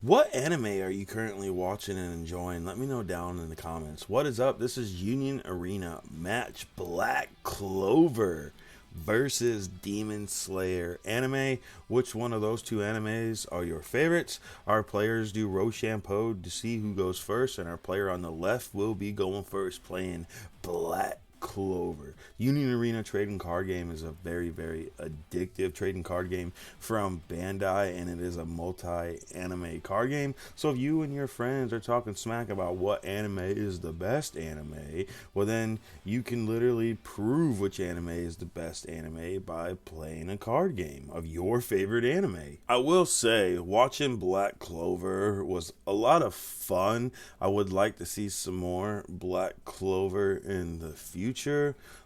What anime are you currently watching and enjoying? Let me know down in the comments. What is up? This is Union Arena match Black Clover versus Demon Slayer anime. Which one of those two animes are your favorites? Our players do Rochambeau to see who goes first, and our player on the left will be going first playing Black Clover. Union Arena trading card game is a very addictive trading card game from Bandai, and it is a multi-anime card game. So if you and your friends are talking smack about what anime is the best anime, well then you can literally prove which anime is the best anime by playing a card game of your favorite anime. I will say watching Black Clover was a lot of fun. I would like to see some more Black Clover in the future.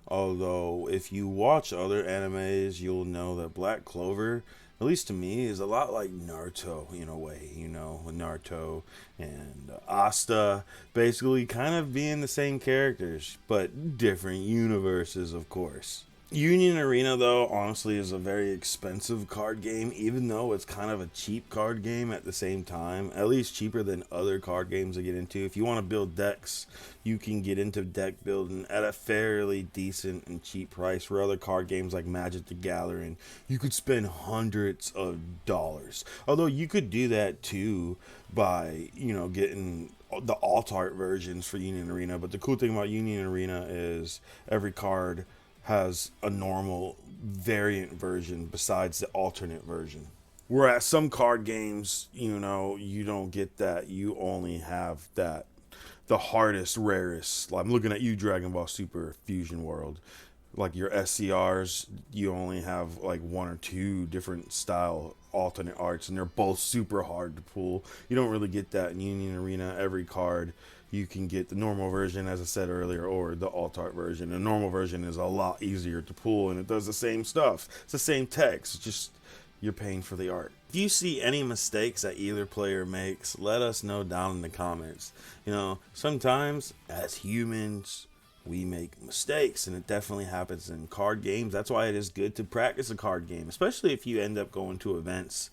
Although, if you watch other animes, you'll know that Black Clover, at least to me, is a lot like Naruto in a way. You know, Naruto and Asta basically kind of being the same characters, but different universes, of course. Union Arena, though, honestly, is a very expensive card game, even though it's kind of a cheap card game at the same time. At least cheaper than other card games I get into. If you want to build decks, you can get into deck building at a fairly decent and cheap price. For other card games like Magic the Gathering, you could spend hundreds of dollars. Although you could do that too by, getting the alt art versions for Union Arena. But the cool thing about Union Arena is every card has a normal variant version besides the alternate version. Whereas some card games, you don't get that. You only have that, the hardest, rarest. I'm looking at you, Dragon Ball Super Fusion World. Like your SCRs, you only have like one or two different style alternate arts, and they're both super hard to pull. You don't really get that in Union Arena. Every card you can get the normal version, as I said earlier, or the alt art version. The normal version is a lot easier to pull, and it does the same stuff. It's the same text, it's just you're paying for the art. If you see any mistakes that either player makes, let us know down in the comments. Sometimes as humans, we make mistakes, and it definitely happens in card games. That's why it is good to practice a card game, especially if you end up going to events.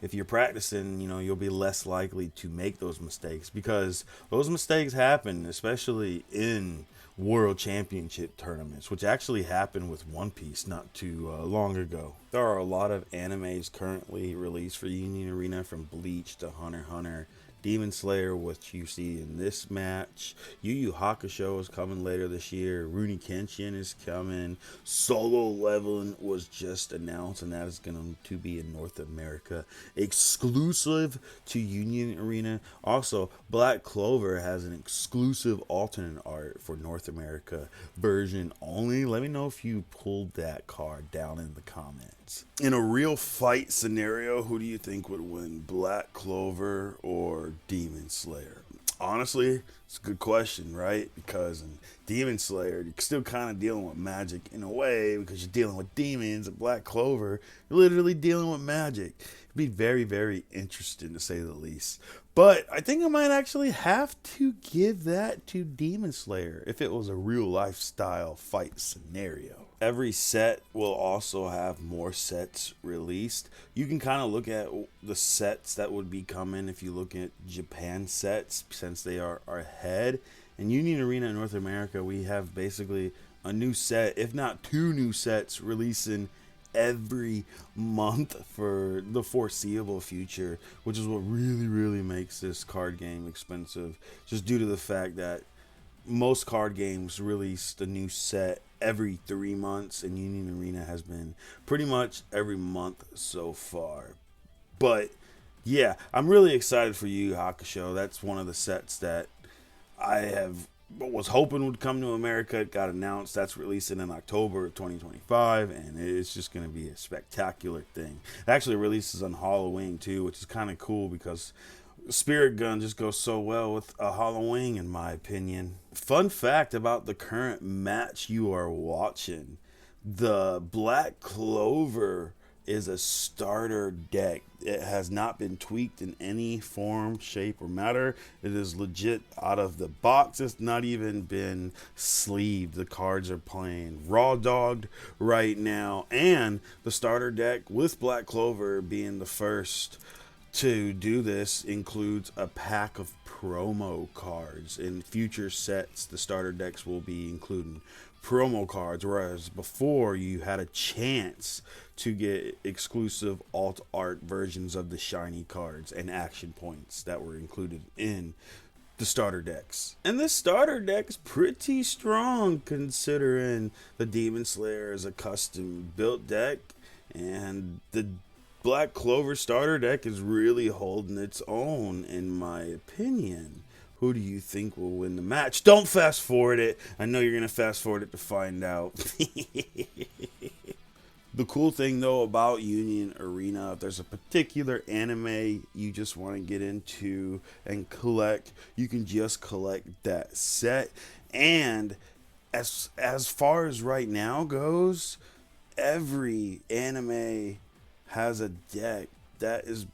If you're practicing, you'll be less likely to make those mistakes, because those mistakes happen, especially in world championship tournaments, which actually happened with One Piece not too long ago. There are a lot of animes currently released for Union Arena, from Bleach to Hunter x Hunter, Demon Slayer, which you see in this match. Yu Yu Hakusho is coming later this year. Rurouni Kenshin is coming. Solo Leveling was just announced, and that is going to be in North America, exclusive to Union Arena. Also, Black Clover has an exclusive alternate art for North America version only. Let me know if you pulled that card down in the comments. In a real fight scenario, who do you think would win, Black Clover or Demon Slayer? Honestly, it's a good question, right? Because in Demon Slayer, you're still kind of dealing with magic in a way, because you're dealing with demons. And Black Clover, you're literally dealing with magic. It'd be very interesting, to say the least. But I think I might actually have to give that to Demon Slayer if it was a real lifestyle fight scenario. Every set will also have more sets released. You can kind of look at the sets that would be coming if you look at Japan sets, since they are ahead. In Union Arena in North America, we have basically a new set, if not two new sets, releasing every month for the foreseeable future, which is what really makes this card game expensive, just due to the fact that most card games release the new set every 3 months, and Union Arena has been pretty much every month so far. But yeah, I'm really excited for Yu Yu Hakusho. That's one of the sets that I was hoping would come to America. It got announced. That's releasing in October of 2025, and it's just going to be a spectacular thing. It actually releases on Halloween too, which is kind of cool, because Spirit Gun just goes so well with a Halloween, in my opinion. Fun fact about the current match you are watching: the Black Clover is a starter deck. It has not been tweaked in any form, shape, or matter. It is legit out of the box. It's not even been sleeved. The cards are plain raw dogged right now. And the starter deck, with Black Clover being the first to do this includes a pack of promo cards. In future sets, the starter decks will be including promo cards, whereas before you had a chance to get exclusive alt art versions of the shiny cards and action points that were included in the starter decks. And this starter deck is pretty strong considering the Demon Slayer is a custom built deck, and the Black Clover starter deck is really holding its own, in my opinion. Who do you think will win the match? Don't fast forward it. I know you're going to fast forward it to find out. The cool thing, though, about Union Arena, if there's a particular anime you just want to get into and collect, you can just collect that set. And as far as right now goes, every anime has a deck that is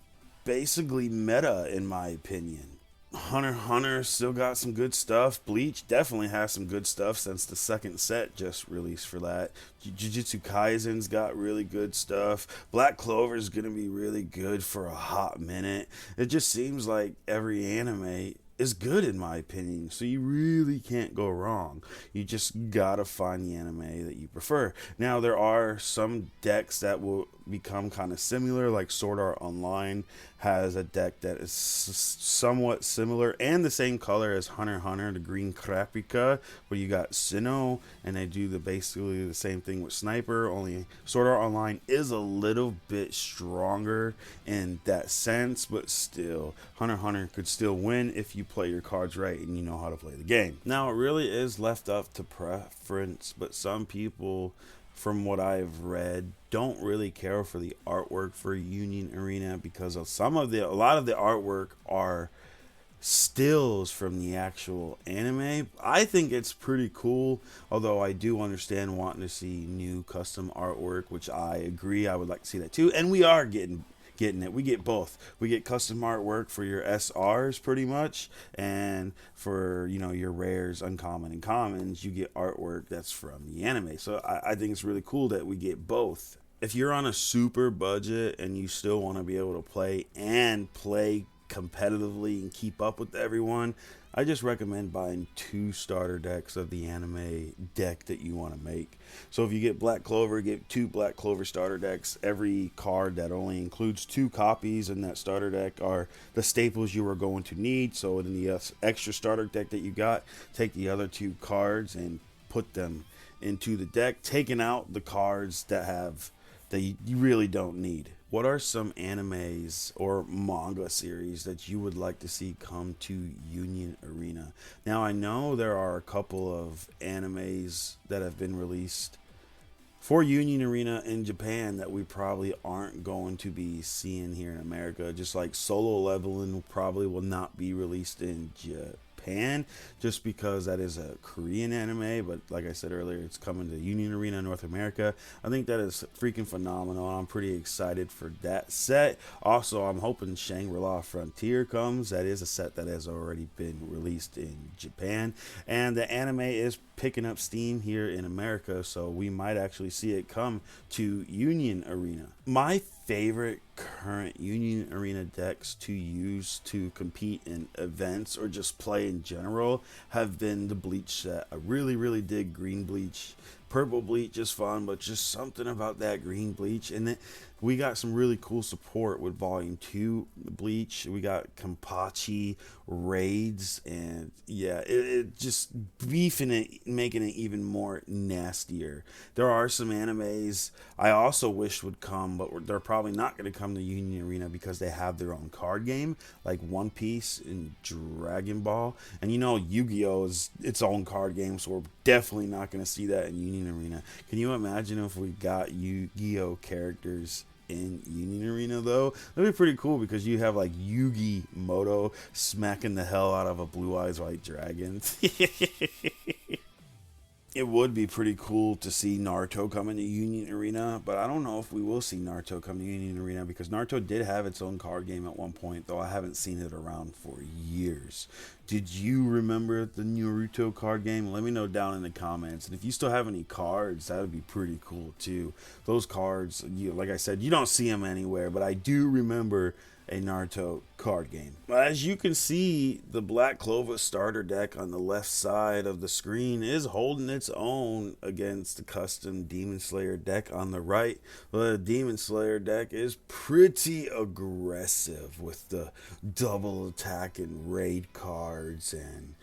basically meta, in my opinion. Hunter x Hunter still got some good stuff. Bleach definitely has some good stuff since the second set just released for that. Jujutsu Kaisen's got really good stuff. Black Clover's gonna be really good for a hot minute. It just seems like every anime is good, in my opinion, so you really can't go wrong. You just gotta find the anime that you prefer. Now, there are some decks that will become kind of similar, like Sword Art Online has a deck that is somewhat similar and the same color as Hunter x Hunter, the green Krapika, where you got Sinnoh, and they do basically the same thing with Sniper, only Sword Art Online is a little bit stronger in that sense, but still, Hunter x Hunter could still win if you play your cards right and you know how to play the game. Now, it really is left up to preference, but some people, from what I've read, don't really care for the artwork for Union Arena because of a lot of the artwork are stills from the actual anime. I think it's pretty cool, although I do understand wanting to see new custom artwork, which I agree, I would like to see that too. And we are getting it. We get both. We get custom artwork for your SRs pretty much, and for, you know, your rares, uncommon and commons, you get artwork that's from the anime. So I think it's really cool that we get both. If you're on a super budget and you still want to be able to play competitively and keep up with everyone, I just recommend buying 2 starter decks of the anime deck that you want to make. So if you get Black Clover, get 2 Black Clover starter decks. Every card that only includes 2 copies in that starter deck are the staples you are going to need. So in the extra starter deck that you got, take the other 2 cards and put them into the deck, taking out the cards that you really don't need. What are some animes or manga series that you would like to see come to Union Arena? Now, I know there are a couple of animes that have been released for Union Arena in Japan that we probably aren't going to be seeing here in America. Just like Solo Leveling probably will not be released in Japan, just because that is a Korean anime, but like I said earlier, it's coming to Union Arena North America. I think that is freaking phenomenal. I'm pretty excited for that set. Also, I'm hoping Shangri-La Frontier comes. That is a set that has already been released in Japan, and the anime is picking up steam here in America, so we might actually see it come to Union Arena. My favorite current Union Arena decks to use to compete in events or just play in general have been the Bleach set. I really dig Green Bleach. Purple Bleach is fun, but just something about that Green Bleach. And then we got some really cool support with Volume 2 Bleach. We got Kenpachi raids, and yeah, it just beefing it, making it even more nastier. There are some animes I also wish would come, but they're probably not going to come to Union Arena because they have their own card game, like One Piece and Dragon Ball. And you know, Yu-Gi-Oh! Is its own card game, so we're definitely not going to see that in Union Arena. Can you imagine if we got Yu-Gi-Oh! Characters in Union Arena, though? That'd be pretty cool, because you have like Yugi Moto smacking the hell out of a Blue Eyes White Dragon. It would be pretty cool to see Naruto come into Union Arena, but I don't know if we will see Naruto come to Union Arena, because Naruto did have its own card game at one point, though I haven't seen it around for years. Did you remember the Naruto card game? Let me know down in the comments. And if you still have any cards, that would be pretty cool too. Those cards, like I said, you don't see them anywhere, but I do remember a Naruto card game. As you can see, the Black Clover starter deck on the left side of the screen is holding its own against the custom Demon Slayer deck on the right. The Demon Slayer deck is pretty aggressive with the double attack and raid cards, and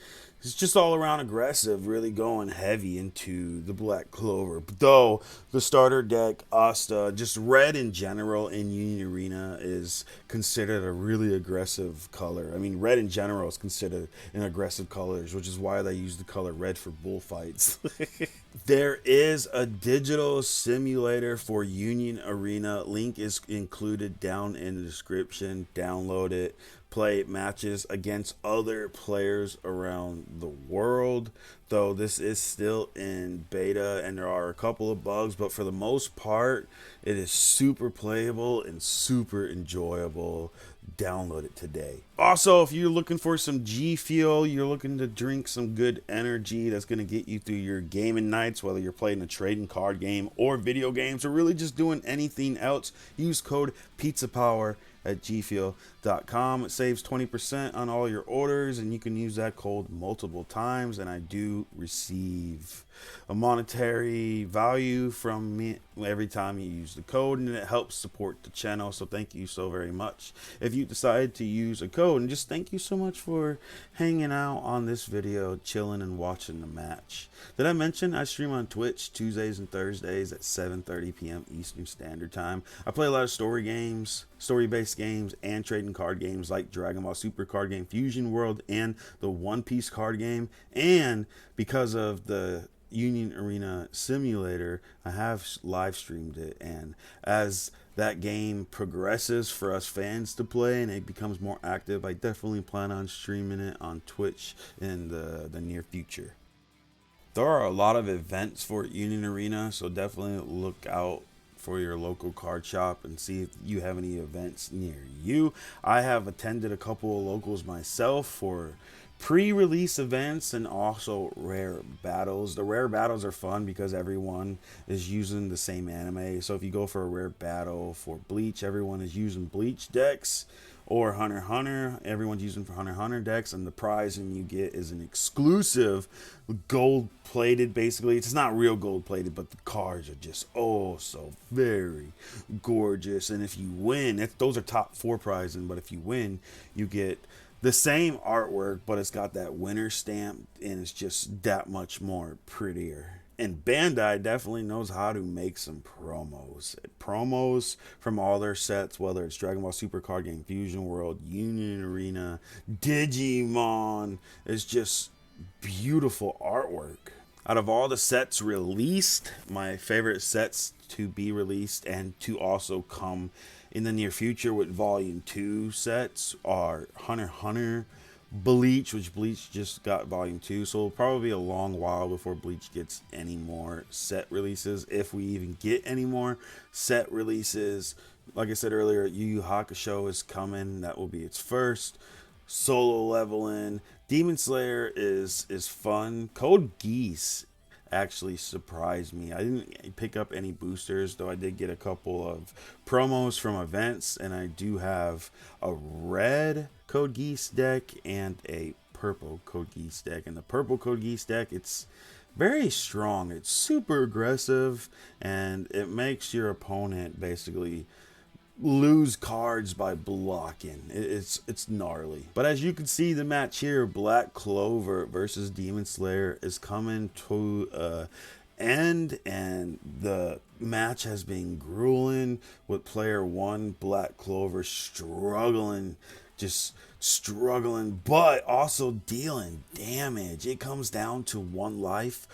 it's just all around aggressive, really going heavy into the Black Clover. But though the starter deck, Asta, just red in general in Union Arena is considered a really aggressive color. I mean, red in general is considered an aggressive color, which is why they use the color red for bullfights. There is a digital simulator for Union Arena. Link is included down in the description. Download it. Play matches against other players around the world, though this is still in beta and there are a couple of bugs, but for the most part it is super playable and super enjoyable. Download it today. Also, if you're looking for some G Fuel, you're looking to drink some good energy that's going to get you through your gaming nights, whether you're playing a trading card game or video games or really just doing anything else, use code PizzaPower at gfuel.com. It saves 20% on all your orders, and you can use that code multiple times, and I do receive a monetary value from me every time you use the code, and it helps support the channel, so thank you so very much if you decide to use a code. And just thank you so much for hanging out on this video, chilling and watching the match. Did I mention I stream on Twitch Tuesdays and Thursdays at 7:30 p.m. Eastern Standard Time? I play a lot of story games, story-based games, and trading card games like Dragon Ball Super card game Fusion World and the One Piece card game. And because of the Union Arena simulator, I have live streamed it, and as that game progresses for us fans to play and it becomes more active, I definitely plan on streaming it on Twitch in the near future. There are a lot of events for Union Arena, so definitely look out for your local card shop and see if you have any events near you. I have attended a couple of locals myself for pre-release events and also rare battles. The rare battles are fun because everyone is using the same anime. So if you go for a rare battle for Bleach, everyone is using Bleach decks, or Hunter x Hunter, everyone's using for Hunter x Hunter decks, and the prize you get is an exclusive gold plated, basically. It's not real gold plated, but the cards are just oh so very gorgeous. And if you win, those are top 4 prizes, but if you win, you get the same artwork, but it's got that winner stamp, and it's just that much more prettier. And Bandai definitely knows how to make some promos from all their sets, whether it's Dragon Ball Super card game Fusion World, Union Arena, Digimon. It's just beautiful artwork. Out of all the sets released, my favorite sets to be released and to also come in the near future with Volume 2 sets are Hunter x Hunter, Bleach, which Bleach just got Volume 2, so it'll probably be a long while before Bleach gets any more set releases, if we even get any more set releases. Like I said earlier, Yu Yu Hakusho is coming. That will be its first. Solo leveling. Demon Slayer is fun. Code Geass actually surprised me. I didn't pick up any boosters, though I did get a couple of promos from events, and I do have a red Code Geass deck and a purple Code Geass deck. And the purple Code Geass deck, it's very strong. It's super aggressive, and it makes your opponent basically lose cards by blocking. It's gnarly. But as you can see, the match here, Black Clover versus Demon Slayer, is coming to end, and the match has been grueling with player 1, Black Clover, struggling, but also dealing damage. It comes down to one life.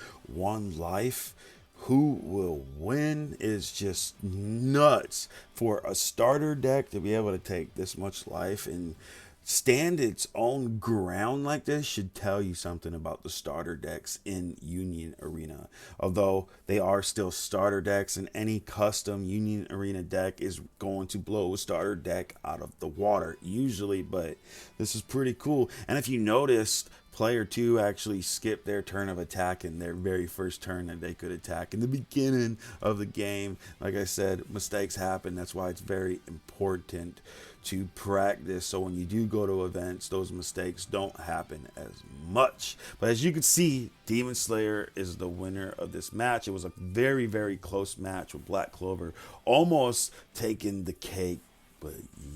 Who will win is just nuts. For a starter deck to be able to take this much life and stand its own ground like this should tell you something about the starter decks in Union Arena. Although they are still starter decks, and any custom Union Arena deck is going to blow a starter deck out of the water usually, but this is pretty cool. And if you noticed, Player 2 actually skipped their turn of attack in their very first turn that they could attack in the beginning of the game. Like I said, mistakes happen. That's why it's very important to practice, so when you do go to events, those mistakes don't happen as much. But as you can see, Demon Slayer is the winner of this match. It was a very, very close match with Black Clover almost taking the cake. But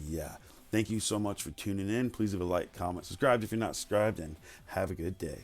yeah, thank you so much for tuning in. Please leave a like, comment, subscribe if you're not subscribed, and have a good day.